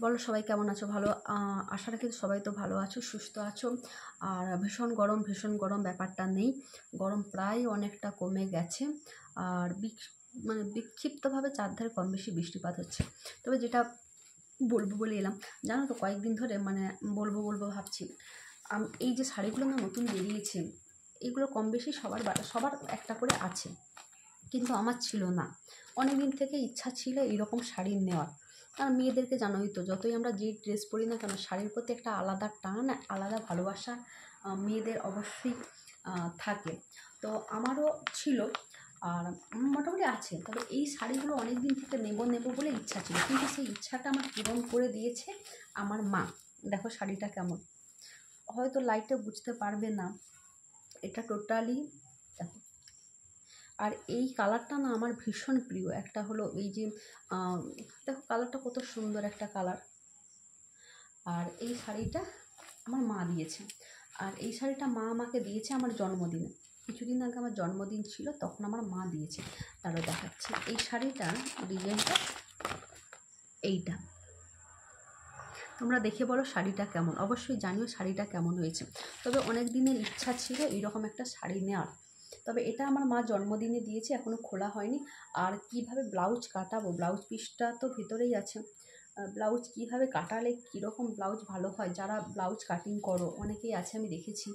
বলো সবাই কেমন আছো? ভালো আশা রাখি সবাই তো ভালো আছো, সুস্থ আছো। আর ভীষণ গরম ব্যাপারটা নেই, গরম প্রায় অনেকটা কমে গেছে। আর বিক্ষিপ্তভাবে চারধারে কম বেশি বৃষ্টিপাত হচ্ছে। তবে যেটা বলবো বলে এলাম, জানো তো কয়েকদিন ধরে বলবো ভাবছি, এই যে শাড়িগুলো না নতুন বেরিয়েছে, এগুলো কম বেশি সবার একটা করে আছে, কিন্তু আমার ছিল না। অনেক দিন থেকে ইচ্ছা ছিল এরকম শাড়ি নেওয়ার। আর মেয়েদেরকে জানোই তো, যতই আমরা যে ড্রেস পরি না কেন, শাড়ির প্রতি একটা আলাদা টান, আলাদা ভালোবাসা মেয়েদের অবশ্যই থাকে। তো আমারও ছিল, আর মোটামুটি আছে। তবে এই শাড়িগুলো অনেক দিন থেকে নেব বলে ইচ্ছা ছিল, কিন্তু সেই ইচ্ছাটা আমার পূরণ করে দিয়েছে আমার মা। দেখো শাড়িটা কেমন, হয়তো লাইটে বুঝতে পারবে না, এটা টোটালি দেখো। আর এই কালারটা না আমার ভীষণ প্রিয়। একটা হলো এই যে দেখো কালারটা কত সুন্দর একটা কালার। আর এই শাড়িটা আমার মা দিয়েছে, আর এই শাড়িটা মা আমাকে দিয়েছে আমার জন্মদিনে। কিছুদিন আগে আমার জন্মদিন ছিল, তখন আমার মা দিয়েছে। তারও দেখাচ্ছি এই শাড়িটার ডিজাইনটা, এইটা তোমরা দেখে বলো শাড়িটা কেমন, অবশ্যই জানিও শাড়িটা কেমন হয়েছে। তবে অনেক দিনের ইচ্ছা ছিল এইরকম একটা শাড়ি নেওয়ার। তবে এটা আমার মা জন্মদিনে দিয়েছে, এখনও খোলা হয়নি। আর কিভাবে ব্লাউজ কাটাবো, ব্লাউজ পিসটা তো ভিতরেই আছে। ব্লাউজ কিভাবে কাটালে কীরকম ব্লাউজ ভালো হয়, যারা ব্লাউজ কাটিং করো অনেকেই আছে, আমি দেখেছি।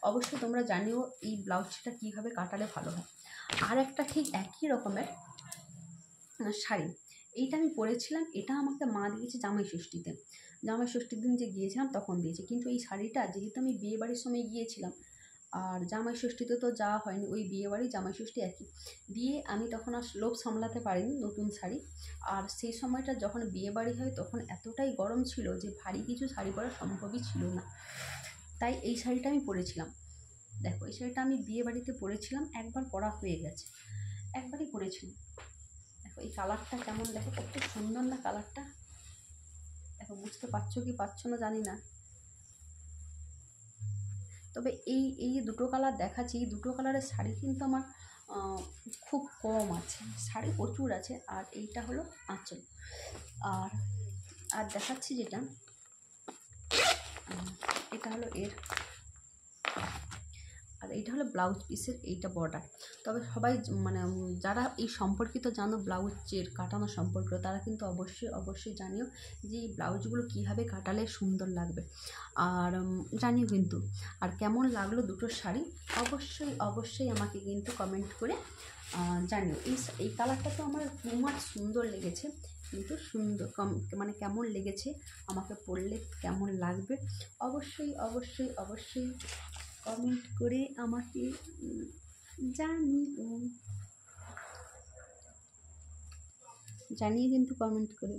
অবশ্যই তোমরা জানিও এই ব্লাউজটা কিভাবে কাটালে ভালো হয়। আর একটা ঠিক একই রকমের শাড়ি, এইটা আমি পরেছিলাম, এটা আমাকে মা দিয়েছে জামাই ষষ্ঠীর দিন যে গিয়েছিলাম তখন দিয়েছে। কিন্তু এই শাড়িটা যেহেতু আমি বিয়ে বাড়ির সময় গিয়েছিলাম, আর জামাই ষষ্ঠীতে তো যাওয়া হয়নি, ওই বিয়ে বাড়ি জামাই ষষ্ঠী একই দিয়ে, আমি তখন আর লোভ সামলাতে পারিনি নতুন শাড়ি। আর সেই সময়টা যখন বিয়ে বাড়ি হয় তখন এতটাই গরম ছিল যে ভারী কিছু শাড়ি পরা সম্ভবই ছিল না, তাই এই শাড়িটা আমি পরেছিলাম। দেখো এই শাড়িটা আমি বিয়ে বাড়িতে পরেছিলাম, একবার পরা হয়ে গেছে, একবারই পরেছিলাম। দেখো এই কালারটা কেমন, দেখো কত সুন্দর না কালারটা। দেখো বুঝতে পারছো কি পারছো না জানি না। তবে এই দুটো কালার দেখাচ্ছি, এই দুটো কালারের শাড়ি কিন্তু আমার খুব কম আছে, শাড়ি প্রচুর আছে। আর এইটা হলো আঁচল। আর আর দেখাচ্ছি যেটা, এটা হলো এর, আর এইটা হলো ব্লাউজ পিসের এইটা বর্ডার। তবে সবাই যারা এই সম্পর্কিত জানো, ব্লাউজের কাটানো সম্পর্কিত, তারা কিন্তু অবশ্যই জানিও যে এই ব্লাউজগুলো কীভাবে কাটালে সুন্দর লাগবে। আর জানিও কিন্তু, আর কেমন লাগলো দুটো শাড়ি অবশ্যই আমাকে কিন্তু কমেন্ট করে জানিও। এই কালারটা তো আমার সুন্দর লেগেছে, কিন্তু সুন্দর কেমন লেগেছে, আমাকে পরলে কেমন লাগবে, অবশ্যই কমেন্ট করে আমাকে জানিয়ে কিন্তু কমেন্ট করে।